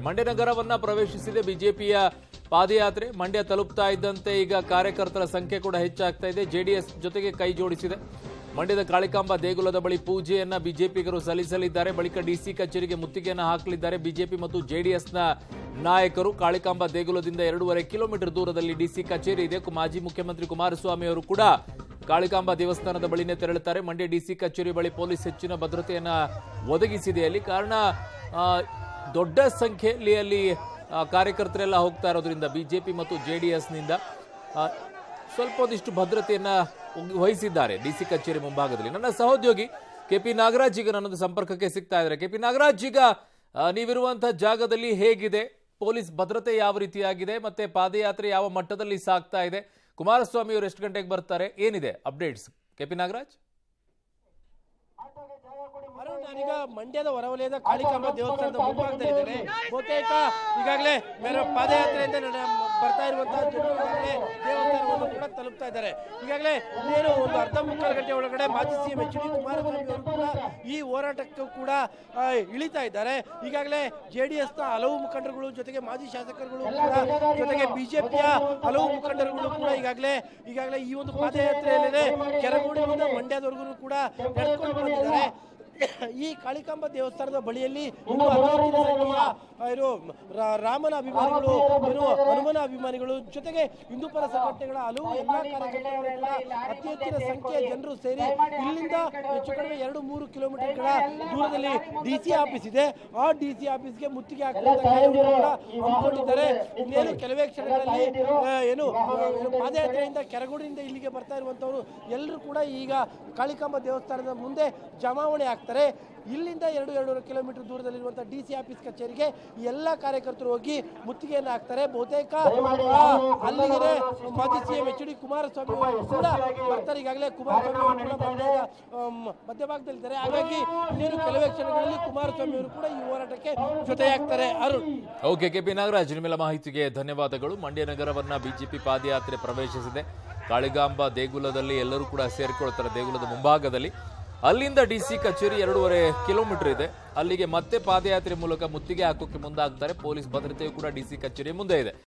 ಮಂಡ್ಯ ನಗರವನ್ನ ಪ್ರವೇಶಿಸಿದೆ ಬಿಜೆಪಿಯ ಪಾದಯಾತ್ರೆ. ಮಂಡ್ಯ ತಲುಪ್ತಾ ಇದ್ದಂತೆ ಈಗ ಕಾರ್ಯಕರ್ತರ ಸಂಖ್ಯೆ ಕೂಡ ಹೆಚ್ಚಾಗ್ತಾ ಇದೆ. ಜೆಡಿಎಸ್ ಜೊತೆಗೆ ಕೈ ಜೋಡಿಸಿದೆ. ಮಂಡ್ಯದ ಕಾಳಿಕಾಂಬ ದೇಗುಲದ ಬಳಿ ಪೂಜೆಯನ್ನ ಬಿಜೆಪಿಗರು ಸಲ್ಲಿಸಲಿದ್ದಾರೆ. ಬಳಿಕ ಡಿಸಿ ಕಚೇರಿಗೆ ಮುತ್ತಿಗೆಯನ್ನು ಹಾಕಲಿದ್ದಾರೆ ಬಿಜೆಪಿ ಮತ್ತು ಜೆಡಿಎಸ್ನ ನಾಯಕರು. ಕಾಳಿಕಾಂಬ ದೇಗುಲದಿಂದ 2.5 ಕಿಲೋಮೀಟರ್ ದೂರದಲ್ಲಿ ಡಿಸಿ ಕಚೇರಿ ಇದೆ. ಮಾಜಿ ಮುಖ್ಯಮಂತ್ರಿ ಕುಮಾರಸ್ವಾಮಿ ಅವರು ಕೂಡ ಕಾಳಿಕಾಂಬ ದೇವಸ್ಥಾನದ ಬಳಿನೇ ತೆರಳುತ್ತಾರೆ. ಮಂಡ್ಯ ಡಿಸಿ ಕಚೇರಿ ಬಳಿ ಪೊಲೀಸ್ ಹೆಚ್ಚಿನ ಭದ್ರತೆಯನ್ನ ಒದಗಿಸಿದೆ. ಅಲ್ಲಿ ಕಾರಣ ದೊಡ್ಡ ಸಂಖ್ಯೆಯಲ್ಲಿ ಅಲ್ಲಿ ಕಾರ್ಯಕರ್ತರೆಲ್ಲ ಹೋಗ್ತಾ ಇರೋದ್ರಿಂದ ಬಿಜೆಪಿ ಮತ್ತು ಜೆಡಿಎಸ್ನಿಂದ ಸ್ವಲ್ಪ ಒಂದಿಷ್ಟು ಭದ್ರತೆಯನ್ನ ವಹಿಸಿದ್ದಾರೆ ಡಿಸಿ ಕಚೇರಿ ಮುಂಭಾಗದಲ್ಲಿ. ನನ್ನ ಸಹೋದ್ಯೋಗಿ ಕೆಪಿ ನಾಗರಾಜ್ ಈಗ ನನ್ನದು ಸಂಪರ್ಕಕ್ಕೆ ಸಿಗ್ತಾ ಇದ್ದಾರೆ. ಕೆಪಿ ನಾಗರಾಜ್, ಈಗ ನೀವಿರುವಂತಹ ಜಾಗದಲ್ಲಿ ಹೇಗಿದೆ, ಪೊಲೀಸ್ ಭದ್ರತೆ ಯಾವ ರೀತಿಯಾಗಿದೆ, ಮತ್ತೆ ಪಾದಯಾತ್ರೆ ಯಾವ ಮಟ್ಟದಲ್ಲಿ ಸಾಗ್ತಾ ಇದೆ, ಕುಮಾರಸ್ವಾಮಿ ಅವರು ಎಷ್ಟು ಗಂಟೆಗೆ ಬರ್ತಾರೆ, ಏನಿದೆ ಅಪ್ಡೇಟ್ಸ್ ಕೆಪಿ ನಾಗರಾಜ್? ನಾನೀಗ ಮಂಡ್ಯದ ಹೊರವಲಯದ ಕಾಳಿಕಾಂಬ ದೇವಸ್ಥಾನದ ಮುಂಭಾಗದಲ್ಲಿದ್ದೇನೆ. ಬಹುತೇಕ ಈಗಾಗಲೇ ಪಾದಯಾತ್ರೆಯಿಂದ ಬರ್ತಾ ಇರುವಂತಹ ಜನರು ದೇವಸ್ಥಾನವನ್ನು ಕೂಡ ತಲುಪ್ತಾ ಇದ್ದಾರೆ. ಈಗಾಗಲೇ ಇನ್ನೇನು ಒಂದು ಅರ್ಧ ಮುಕ್ಕಾಲು ಗಂಟೆ ಒಳಗಡೆ ಮಾಜಿ ಸಿಎಂ ಎಚ್ ಡಿ ಕುಮಾರಸ್ವಾಮಿ ಅವರು ಕೂಡ ಈ ಹೋರಾಟಕ್ಕೂ ಕೂಡ ಇಳಿತಾ ಇದ್ದಾರೆ. ಈಗಾಗಲೇ ಜೆಡಿಎಸ್ನ ಹಲವು ಮುಖಂಡರುಗಳು ಜೊತೆಗೆ ಮಾಜಿ ಶಾಸಕರುಗಳು ಕೂಡ ಜೊತೆಗೆ ಬಿಜೆಪಿಯ ಹಲವು ಮುಖಂಡರುಗಳು ಕೂಡ ಈಗಾಗಲೇ ಈ ಒಂದು ಪಾದಯಾತ್ರೆಯಲ್ಲೇ ಕೆರಗೋಡಿನಿಂದ ಮಂಡ್ಯದವರೆಗೂ ಕೂಡ ನಡೆದುಕೊಂಡು ಬಂದಿದ್ದಾರೆ. ಈ ಕಾಳಿಕಾಂಬ ದೇವಸ್ಥಾನದ ಬಳಿಯಲ್ಲಿ ರಾಮನ ಅಭಿಮಾನಿಗಳು, ಹನುಮನ ಅಭಿಮಾನಿಗಳು ಜೊತೆಗೆ ಹಿಂದೂಪರ ಸಂಘಟನೆಗಳ ಹಲವು ಎಲ್ಲಾ ಕಾರ್ಯಕರ್ತರು ಕೂಡ ಅತಿ ಹೆಚ್ಚಿನ ಸಂಖ್ಯೆಯ ಜನರು ಸೇರಿ ಇಲ್ಲಿಂದ ಹೆಚ್ಚು ಕಡಿಮೆ 2-3 ಕಿಲೋಮೀಟರ್ಗಳ ದೂರದಲ್ಲಿ ಡಿಸಿ ಆಫೀಸ್ ಇದೆ. ಆ ಡಿಸಿ ಆಫೀಸ್ಗೆ ಮುತ್ತಿಗೆ ಹಾಕಿಕೊಂಡಿದ್ದಾರೆ. ಇನ್ನೇನು ಕೆಲವೇ ಕ್ಷಣಗಳಲ್ಲಿ ಪಾದಯಾತ್ರೆಯಿಂದ ಕೆರಗೋಡಿನಿಂದ ಇಲ್ಲಿಗೆ ಬರ್ತಾ ಇರುವಂತವರು ಎಲ್ಲರೂ ಕೂಡ ಈಗ ಕಾಳಿಕಾಂಬ ದೇವಸ್ಥಾನದ ಮುಂದೆ ಜಮಾವಣೆ ಆಗ್ತಾರೆ. ಇಲ್ಲಿಂದ 2-2.5 ಕಿಲೋಮೀಟರ್ ದೂರದಲ್ಲಿರುವಂತಹ ಡಿಸಿ ಆಫೀಸ್ ಕಚೇರಿಗೆ ಎಲ್ಲ ಕಾರ್ಯಕರ್ತರು ಹೋಗಿ ಮುತ್ತಿಗೆಯನ್ನು ಹಾಕ್ತಾರೆ. ಬಹುತೇಕ ಅಲ್ಲಿಗೆ ಮಾಜಿ ಸಿಎಂ ಎಚ್ ಡಿ ಕುಮಾರಸ್ವಾಮಿ ಕೂಡ ಬರ್ತಾರೆ. ಈಗಾಗಲೇ ಕುಮಾರಸ್ವಾಮಿ ಅವರು ಕೂಡ ಮಧ್ಯಭಾಗದಲ್ಲಿದ್ದಾರೆ. ಹಾಗಾಗಿ ಇನ್ನೇನು ಕೆಲವೇ ಕ್ಷಣಗಳಲ್ಲಿ ಕುಮಾರಸ್ವಾಮಿ ಅವರು ಕೂಡ ಈ ಹೋರಾಟಕ್ಕೆ ಜೊತೆಯಾಗ್ತಾರೆ. ಅರುಣ್. ಓಕೆ, ಕೆಪಿ ನಾಗರಾಜ್, ನಿಮ್ಮೆಲ್ಲ ಮಾಹಿತಿಗೆ ಧನ್ಯವಾದಗಳು. ಮಂಡ್ಯ ನಗರವನ್ನ ಬಿಜೆಪಿ ಪಾದಯಾತ್ರೆ ಪ್ರವೇಶಿಸಿದೆ. ಕಾಳಿಕಾಂಬ ದೇಗುಲದಲ್ಲಿ ಎಲ್ಲರೂ ಕೂಡ ಸೇರಿಕೊಳ್ತಾರೆ. ದೇಗುಲದ ಮುಂಭಾಗದಲ್ಲಿ ಅಲ್ಲಿಂದ ಡಿಸಿ ಕಚೇರಿ 2.5 ಕಿಲೋಮೀಟರ್ ಇದೆ. ಅಲ್ಲಿಗೆ ಮತ್ತೆ ಪಾದಯಾತ್ರೆ ಮೂಲಕ ಮುತ್ತಿಗೆ ಹಾಕೋಕೆ ಮುಂದಾಗ್ತಾರೆ. ಪೊಲೀಸ್ ಭದ್ರತೆಯೂ ಕೂಡ ಡಿಸಿ ಕಚೇರಿ ಮುಂದೆ ಇದೆ.